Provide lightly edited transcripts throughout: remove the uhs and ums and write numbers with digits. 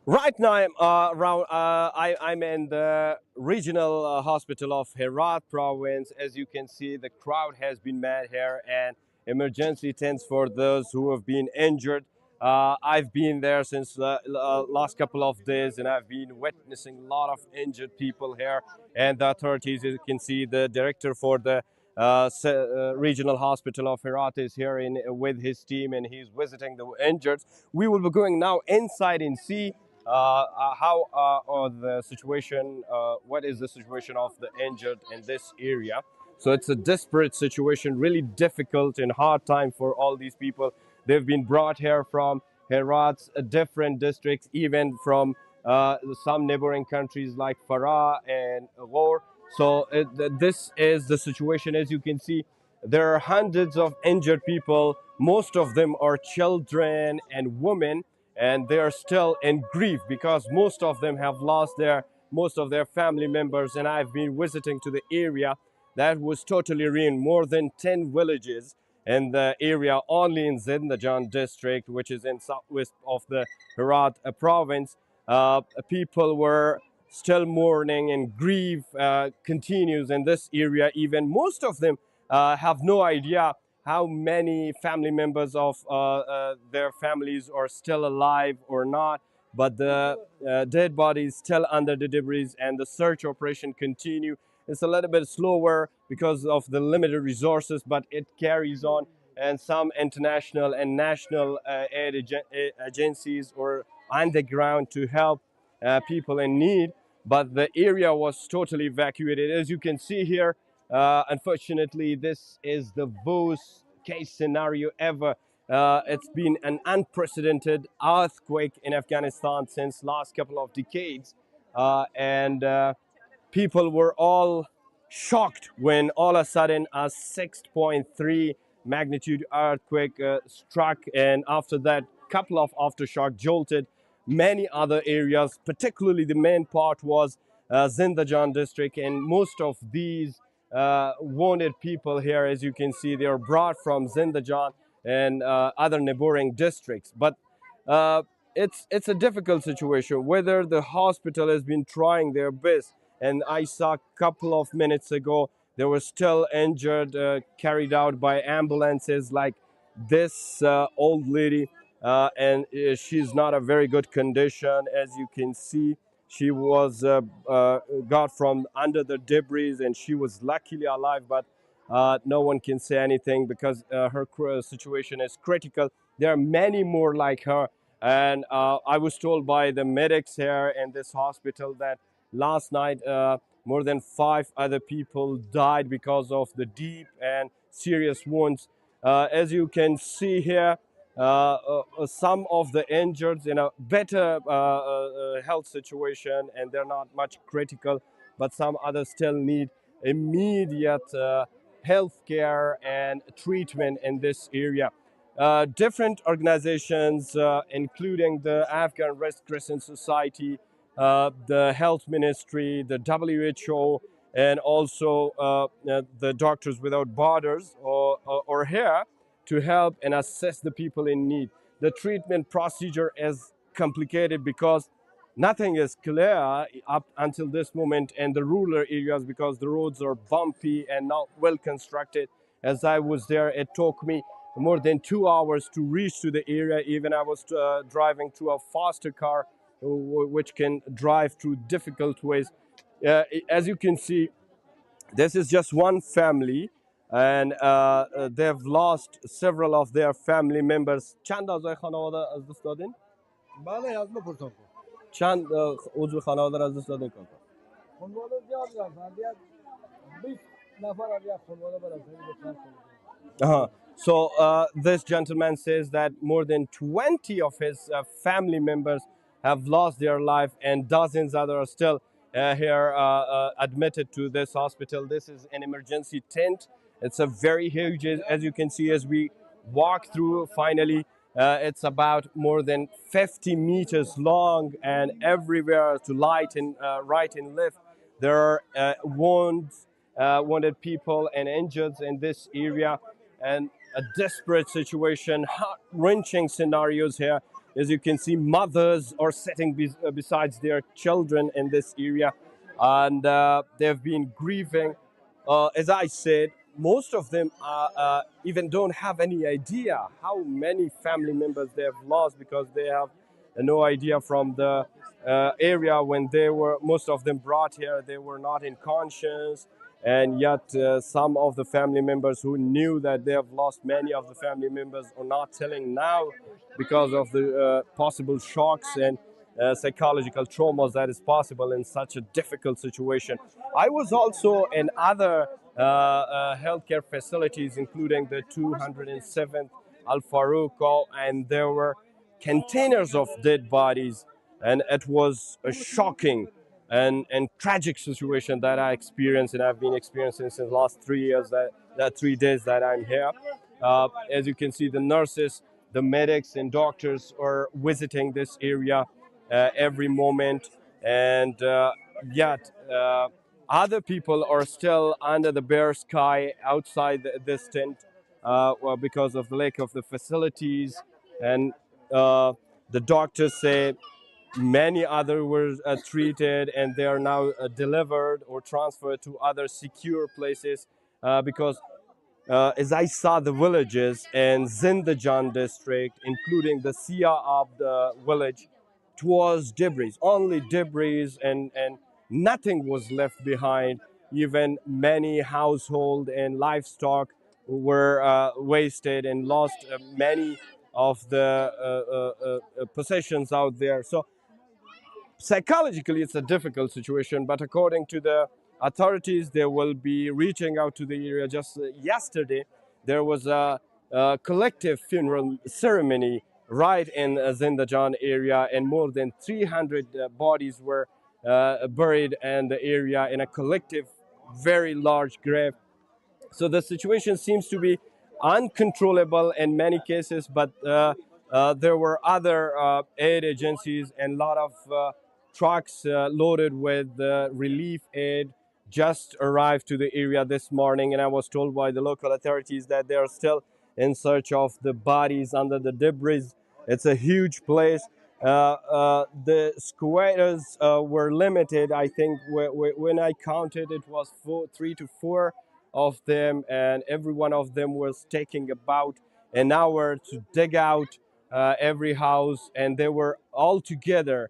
Right now, I'm in the regional hospital of Herat province. As you can see, the crowd has been mad here, and emergency tents for those who have been injured. I've been there since the last couple of days, and I've been witnessing a lot of injured people here. And the authorities, as you can see, the director for the regional hospital of Herat is here with his team, and he's visiting the injured. We will be going now inside and see how the situation, what is the situation of the injured in this area. So it's a desperate situation, really difficult and hard time for all these people. They've been brought here from Herat's different districts, even from some neighboring countries like Farah and Ghor. So this is the situation. As you can see, there are hundreds of injured people. Most of them are children and women, and they are still in grief because most of them have lost most of their family members. And I've been visiting to the area that was totally ruined. More than 10 villages in the area, only in Zindajan district, which is in southwest of the Herat province. People were still mourning, and grief continues in this area. Even most of them have no idea how many family members of their families are still alive or not. But the dead bodies still under the debris, and the search operation continue. It's a little bit slower because of the limited resources, but it carries on. And some international and national agencies are on the ground to help people in need. But the area was totally evacuated. As you can see here, unfortunately, this is the worst case scenario ever. It's been an unprecedented earthquake in Afghanistan since last couple of decades, and people were all shocked when all of a sudden a 6.3 magnitude earthquake struck, and after that, couple of aftershock jolted many other areas. Particularly, the main part was Zindajan district, and most of these wounded people here, as you can see, they are brought from Zindajan and other neighboring districts. But uh, it's a difficult situation. Whether the hospital has been trying their best, and I saw a couple of minutes ago they were still injured, carried out by ambulances, like this old lady, and she's not a very good condition. As you can see, she was got from under the debris, and she was luckily alive, but no one can say anything because her situation is critical. There are many more like her, and I was told by the medics here in this hospital that last night more than 5 other people died because of the deep and serious wounds. As you can see here, some of the injured in a better health situation, and they're not much critical, but some others still need immediate health care and treatment in this area. Different organizations, including the Afghan Red Crescent Society, the Health Ministry, the WHO, and also the Doctors Without Borders, or here to help and assess the people in need. The treatment procedure is complicated because nothing is clear up until this moment in the rural areas, because the roads are bumpy and not well constructed. As I was there, it took me more than 2 hours to reach to the area. Even I was driving through a faster car, which can drive through difficult ways. As you can see, this is just one family, and they've lost several of their family members. چند اعضای خانواده از دست دادین؟ بله از بپرسم کن چند عضو خانواده را از دست دادین کاکا؟ خانواده زیاد رفتن یک 20 نفر از یک خانواده برفتن به چند خانواده So this gentleman says that more than 20 of his family members have lost their life, and dozens others are still here admitted to this hospital. This is an emergency tent. It's a very huge, as you can see as we walk through. Finally, it's about more than 50 meters long, and everywhere to light and right and left, there are wounded people and injured in this area, and a desperate situation, heart-wrenching scenarios here. As you can see, mothers are sitting besides their children in this area, and they've been grieving. As I said, most of them even don't have any idea how many family members they have lost, because they have no idea from the area when they were, most of them brought here, they were not in conscience. And yet some of the family members who knew that they have lost many of the family members are not telling now, because of the possible shocks and psychological traumas that is possible in such a difficult situation. I was also in other healthcare facilities, including the 207th Al Farouk, and there were containers of dead bodies, and it was a shocking and tragic situation that I experienced, and I've been experiencing since the last 3 years, that 3 days that I'm here. As you can see, the nurses, the medics, and doctors are visiting this area every moment, and yet other people are still under the bare sky outside this tent, well, because of the lack of the facilities. And the doctors say many others were treated, and they are now delivered or transferred to other secure places, because as I saw the villages in Zindajan district, including the Sia Abd village, it was debris, only debris, and nothing was left behind. Even many household and livestock were wasted, and lost many of the possessions out there. So psychologically, it's a difficult situation, but according to the authorities, they will be reaching out to the area. Just yesterday, there was a collective funeral ceremony right in Zindajan area, and more than 300 bodies were buried in the area in a collective, very large grave. So the situation seems to be uncontrollable in many cases, but there were other aid agencies and a lot of trucks loaded with relief aid just arrived to the area this morning. And I was told by the local authorities that they are still in search of the bodies under the debris. It's a huge place. The squatters were limited. I think when I counted, it was 3 to 4 of them, and every one of them was taking about an hour to dig out every house, and they were all together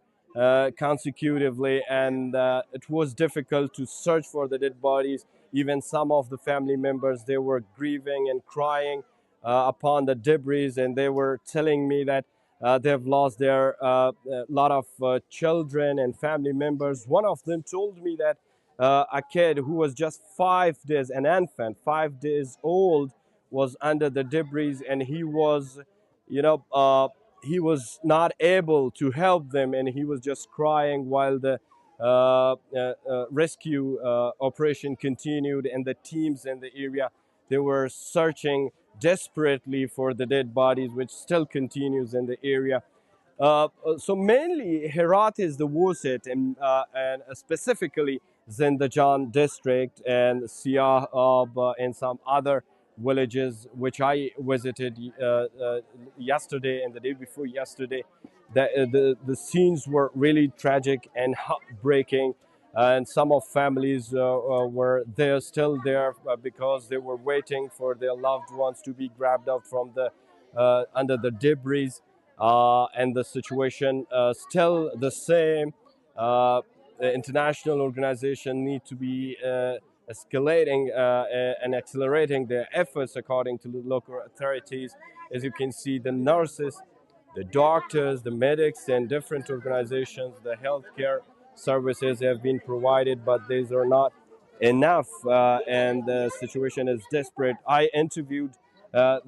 consecutively, and it was difficult to search for the dead bodies. Even some of the family members, they were grieving and crying upon the debris, and they were telling me that they've lost their lot of children and family members. One of them told me that a kid who was just 5 days, an infant, 5 days old, was under the debris, and he was, you know, he was not able to help them, and he was just crying while the rescue operation continued, and the teams in the area, they were searching desperately for the dead bodies, which still continues in the area. So mainly Herat is the worst, and specifically Zindajan district and Siah and some other villages which I visited yesterday and the day before yesterday. The scenes were really tragic and heartbreaking, and some of families were there still there because they were waiting for their loved ones to be grabbed out from the under the debris, and the situation still the same. The international organization need to be escalating and accelerating their efforts according to the local authorities. As you can see, the nurses, the doctors, the medics, and different organizations, the healthcare services have been provided, but these are not enough, and the situation is desperate. I interviewed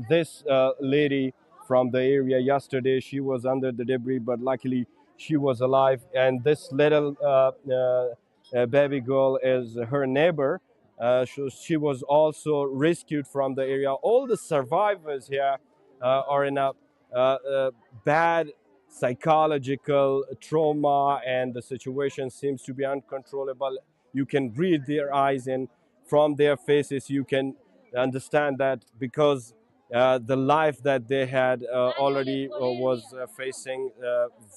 this lady from the area yesterday. She was under the debris, but luckily she was alive. And this little baby girl is her neighbor. She was also rescued from the area. All the survivors here are in a bad psychological trauma, and the situation seems to be uncontrollable. You can read their eyes, and from their faces you can understand that, because the life that they had already was facing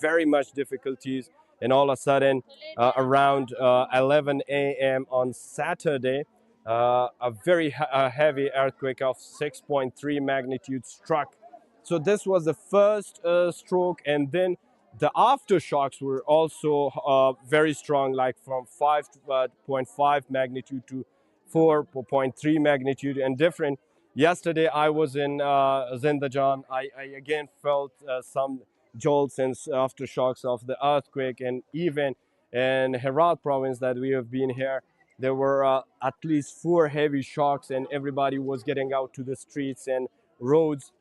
very much difficulties. And all of a sudden, around 11 a.m. on Saturday, a very heavy earthquake of 6.3 magnitude struck. So this was the first stroke, and then the aftershocks were also very strong, like from 5.5 magnitude to 4.3 magnitude, and different. Yesterday I was in Zindajan. I again felt some jolts and aftershocks of the earthquake, and even in Herat province that we have been here, there were at least 4 heavy shocks, and everybody was getting out to the streets and roads.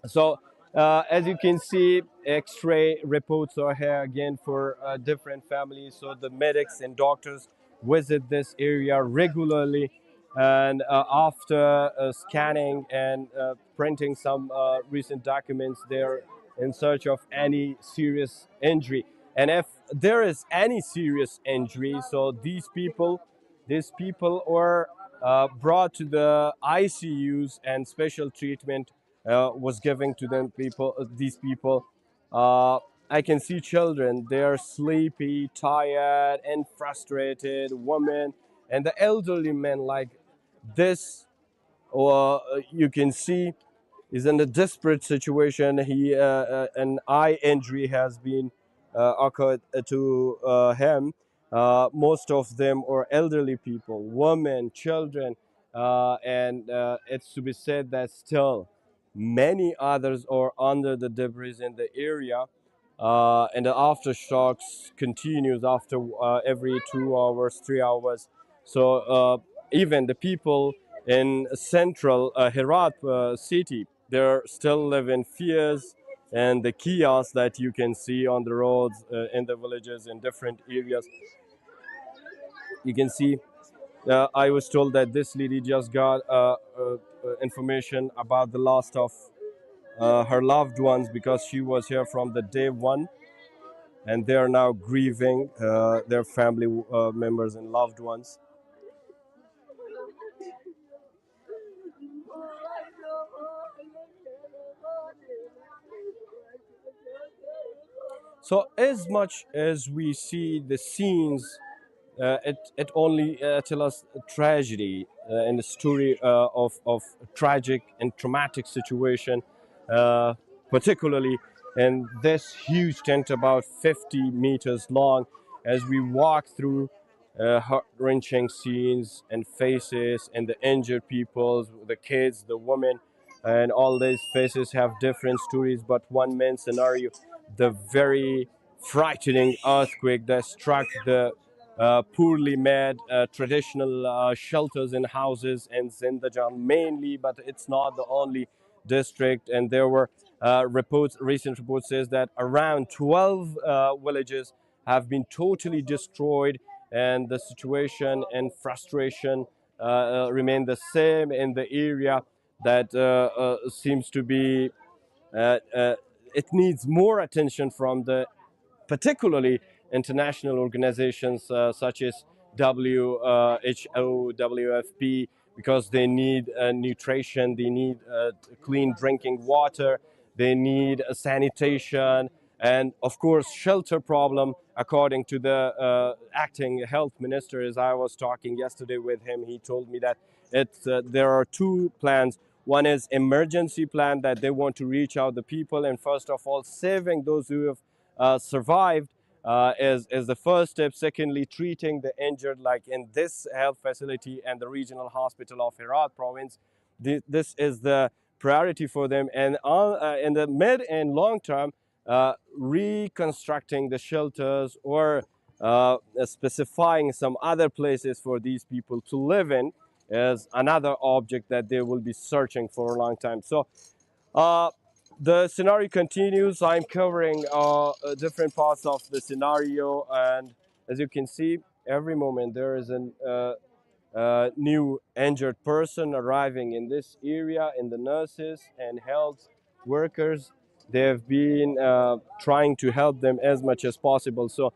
So as you can see, X-ray reports are here again for different families. So the medics and doctors visit this area regularly, and after scanning and printing some recent documents, they're in search of any serious injury. And if there is any serious injury, so these people are brought to the ICUs, and special treatment was given to them. These people. Uh, I can see children. They are sleepy, tired, and frustrated. Women and the elderly men, like this, or you can see, is in a desperate situation. An eye injury has been occurred to him. Most of them are elderly people, women, children, and it's to be said that still many others are under the debris in the area. And the aftershocks continues after every 2 hours, 3 hours. So even the people in central Herat city, they still live in fears, and the chaos that you can see on the roads, in the villages, in different areas. You can see. I was told that this lady just got information about the loss of her loved ones, because she was here from the day one, and they are now grieving their family members and loved ones. So as much as we see the scenes, it only tells us a tragedy and a story of a tragic and traumatic situation, uh, particularly in this huge tent about 50 meters long. As we walk through heart-wrenching scenes and faces and the injured people, the kids, the women, and all these faces have different stories. But one main scenario, the very frightening earthquake that struck the poorly made traditional shelters and houses in Zindajan mainly, but it's not the only district. And there were recent reports says that around 12 villages have been totally destroyed, and the situation and frustration remain the same in the area. That seems to be uh, uh, it needs more attention from the particularly international organizations such as WHO, WFP, because they need nutrition, they need clean drinking water, they need sanitation, and of course shelter problem. According to the acting health minister, as I was talking yesterday with him, he told me that there are two plans. One is emergency plan, that they want to reach out the people, and first of all saving those who have survived is the first step. Secondly, treating the injured, like in this health facility and the regional hospital of Herat province. This is the priority for them. And in the mid and long term, reconstructing the shelters, or specifying some other places for these people to live in, is another object that they will be searching for a long time. So uh, the scenario continues. I'm covering different parts of the scenario, and as you can see, every moment there is a new injured person arriving in this area, and the nurses and health workers, they have been trying to help them as much as possible. So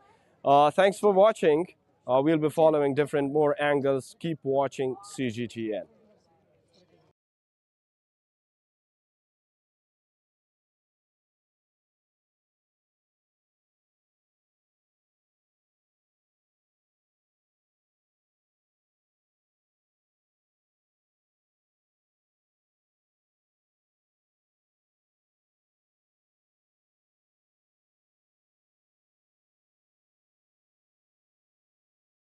thanks for watching. We'll be following different more angles. Keep watching CGTN.